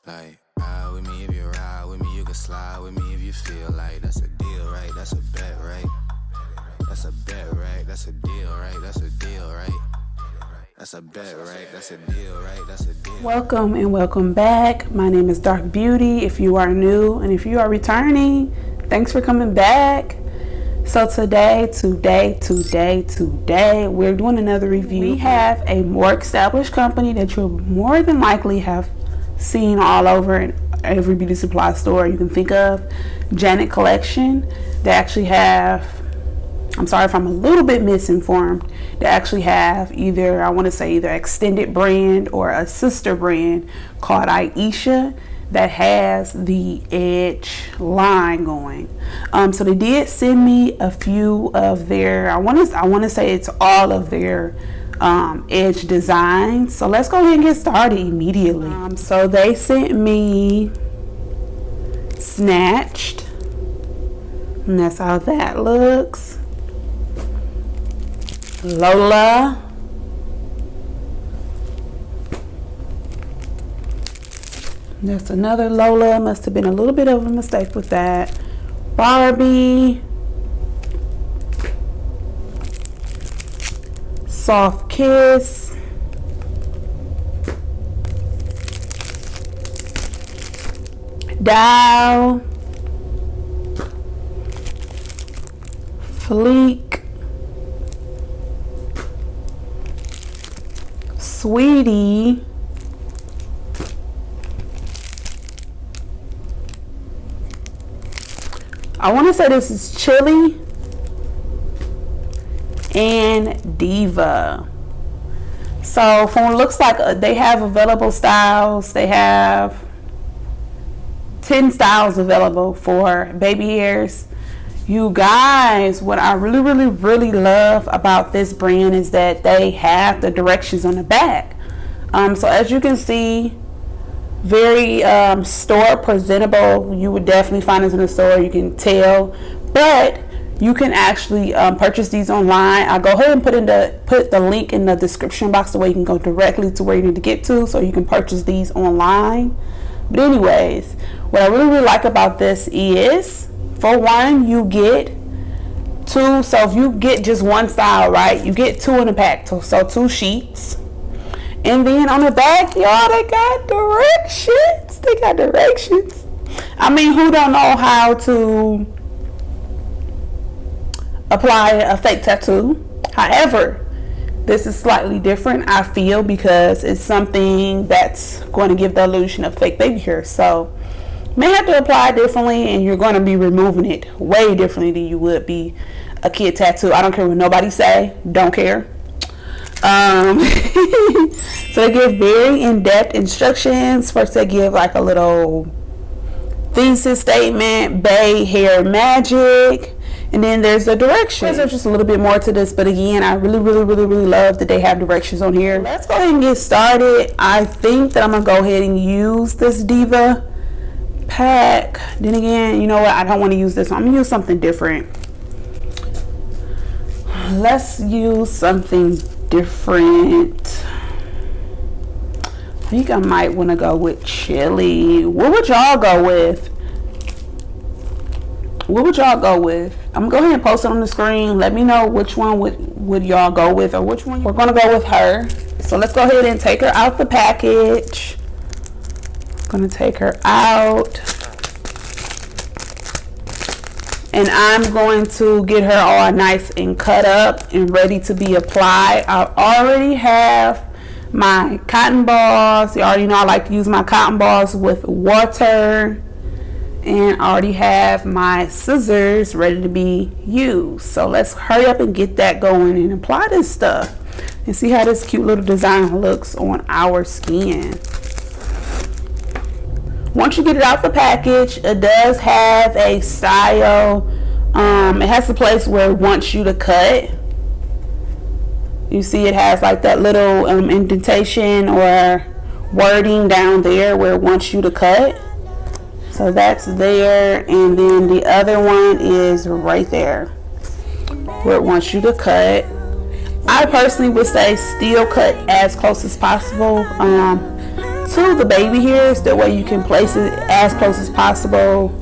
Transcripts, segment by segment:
Like, ride with me if you ride with me, you can slide with me if you feel like that's a deal, right? That's a bet, right? That's a bet, right? That's a deal, right? That's a deal, right? That's a bet, right? That's a deal, right? That's a deal. Welcome and welcome back. My name is Dark Beauty if you are new, and if you are returning, thanks for coming back. So today, we're doing another review. We have a more established company that you'll more than likely have seen all over in every beauty supply store you can think of. Janet Collection. They actually have, I'm sorry if I'm a little bit misinformed, they actually have either extended brand or a sister brand called Aisha that has the Edge line going. So they did send me a few of their, I want to say it's all of their Edge designs. So let's go ahead and get started immediately. So they sent me Snatched, and that's how that looks. Lola, that's another Lola. Must have been a little bit of a mistake with that. Barbie, Soft Kiss, Dow, Fleek, Sweetie, I want to say this is Chili, and Diva. So from what it looks like, they have available styles. They have 10 styles available for baby hairs. You guys, what I really love about this brand is that they have the directions on the back. So as you can see, very store presentable. You would definitely find this in the store, you can tell, but you can actually purchase these online. I'll go ahead and put the link in the description box the way you can go directly to where you need to get to, so you can purchase these online. But anyways, what I really like about this is, for one, you get two. So if you get just one style, right, you get two in a pack, so 2 sheets. And then on the back, y'all, they got directions. I mean, who don't know how to apply a fake tattoo? However, this is slightly different, I feel, because it's something that's going to give the illusion of fake baby hair. So you may have to apply it differently, and you're going to be removing it way differently than you would be a kid tattoo. I don't care what nobody say. Don't care. So they give very in-depth instructions. First they give like a little thesis statement, Bae Hair Magic, and then there's the directions. There's just a little bit more to this, but again, I really love that they have directions on here. Let's go ahead and get started. I think that I'm gonna go ahead and use this Diva pack. Then again, you know what, I don't want to use this one. I'm gonna use something different. Let's use something different. I think I might want to go with Chili. What would y'all go with? I'm gonna go ahead and post it on the screen. Let me know which one would y'all go with, or which one we're gonna go with her. So let's go ahead and take her out the package. Gonna take her out, and I'm going to get her all nice and cut up and ready to be applied. I already have my cotton balls. You already know I like to use my cotton balls with water, and I already have my scissors ready to be used. So let's hurry up and get that going and apply this stuff and see how this cute little design looks on our skin. Once you get it out the package, it does have a style. It has a place where it wants you to cut. You see it has like that little indentation or wording down there where it wants you to cut. So that's there, and then the other one is right there where it wants you to cut. I personally would say still cut as close as possible to the baby hairs. That way you can place it as close as possible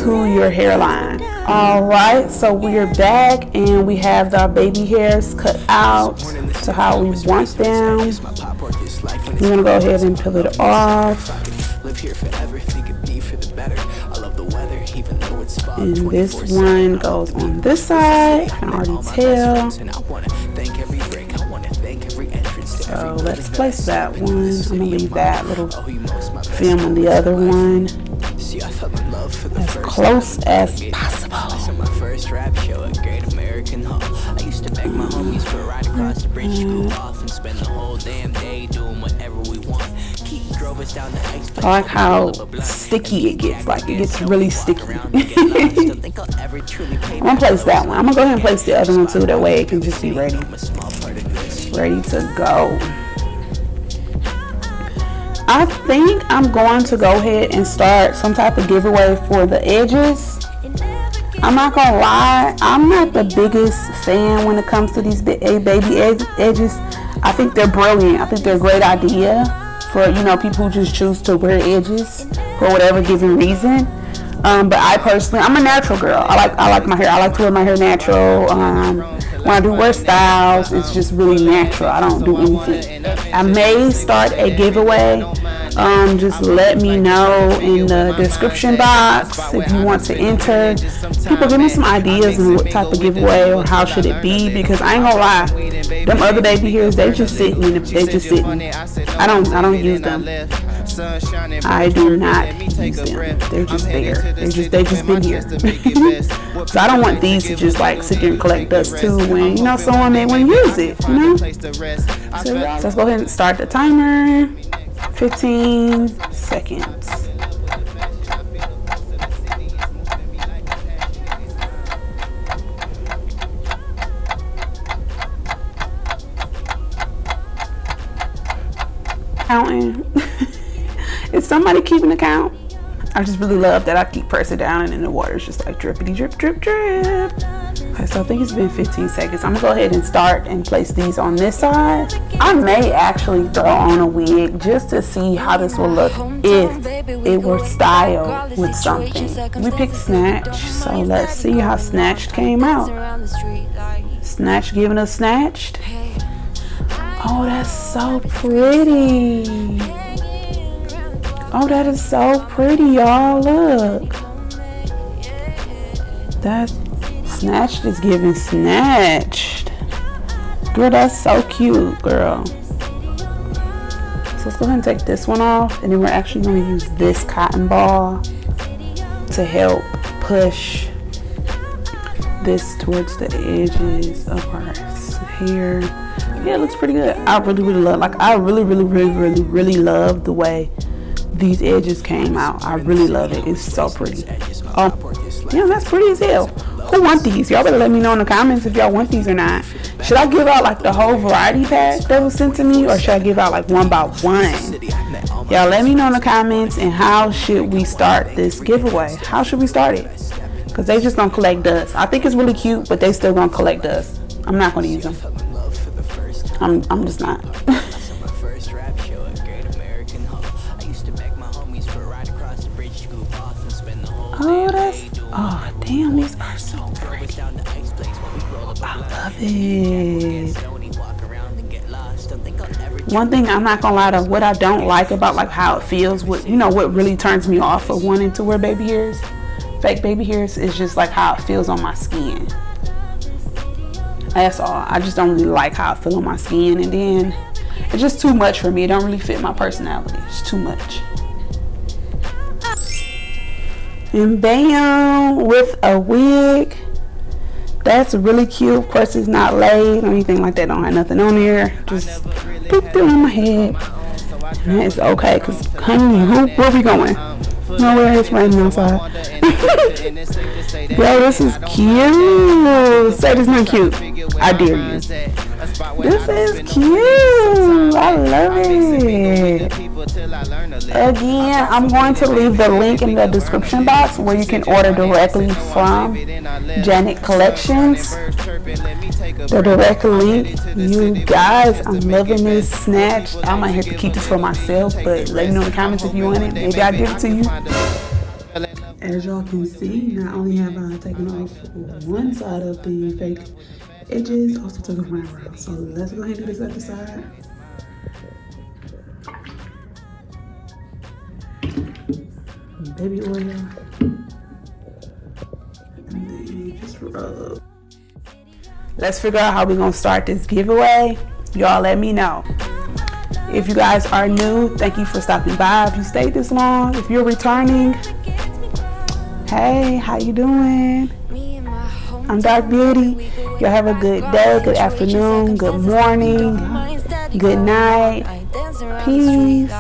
to your hairline. Alright, so we're back and we have our baby hairs cut out to how we want them. We're going to go ahead and peel it off. And this one goes on this side. I can already tell. So let's place that one. I'm going to leave that little film on the other one as close as possible. I like how sticky it gets. Like, it gets really sticky. I'm gonna place that one. I'm gonna go ahead and place the other one too. That way it can just be ready to go. I think I'm going to go ahead and start some type of giveaway for the edges. I'm not gonna lie, I'm not the biggest fan when it comes to these baby edges. I think they're brilliant. I think they're a great idea for, you know, people who just choose to wear edges for whatever given reason. But I personally, I'm a natural girl. I like my hair. I like to wear my hair natural. When I do wear styles, it's just really natural. I don't do anything. I may start a giveaway. Just let me know in the description box if you want to enter. People, give me some ideas on what type of giveaway or how should it be, because I ain't gonna lie, them other baby hairs, they just sitting. I don't use them. I do not use them. They're just there. They just been here. So I don't want these to just like sit there and collect dust too when, you know, someone may want to use it, you know? So let's go ahead and start the timer. 15 seconds. Counting. Is somebody keeping account? I just really love that I keep pressing down and then the water is just like drippity drip drip drip. Okay, so I think it's been 15 seconds. I'm gonna go ahead and start and place these on this side. I may actually throw on a wig just to see how this will look if it were styled with something. We picked Snatch, so let's see how Snatched came out. Snatch giving us Snatched. Oh, that's so pretty. Oh, that is so pretty, y'all. Look. That Snatched is giving Snatched. Girl, that's so cute, girl. So let's go ahead and take this one off. And then we're actually going to use this cotton ball to help push this towards the edges of our hair. Yeah, it looks pretty good. I really love the way these edges came out. I really love it. It's so pretty. Yeah, that's pretty as hell. Who want these? Y'all better let me know in the comments if y'all want these or not. Should I give out like the whole variety pack that was sent to me, or should I give out like one by one? Y'all let me know in the comments. And how should we start this giveaway? How should we start it? Because they just gonna collect dust. I think it's really cute, but they still gonna collect dust. I'm not gonna use them. I'm just not. Oh, damn, these are so pretty. I love it. One thing I'm not gonna lie to, what I don't like about like how it feels, what really turns me off of wanting to wear baby hairs, fake baby hairs, is just like how it feels on my skin. That's all. I just don't really like how it feels on my skin, and then it's just too much for me. It don't really fit my personality. It's too much. And bam, with a wig. That's really cute. Of course, it's not laid or anything like that. Don't have nothing on there. Just pooped it on my head. And that's okay, because honey, where we going? Nowhere, it's raining outside. Yo, this is cute. Say this not cute. I dare you. This is cute. I love it. Again, I'm going to leave the link in the description box where you can order directly from Janet Collections. The direct link. You guys, I'm loving this snatch. I might have to keep this for myself, but let me know in the comments if you want it. Maybe I'll give it to you. As y'all can see, not only have I taken off one side of the fake edges, also took them around. So let's go ahead and do this other side. Baby oil. And then just rub. Let's figure out how we're gonna start this giveaway. Y'all let me know. If you guys are new, thank you for stopping by. If you stayed this long, if you're returning, hey, how you doing? I'm Dark Beauty. Y'all have a good day, good afternoon, good morning, good night. Peace.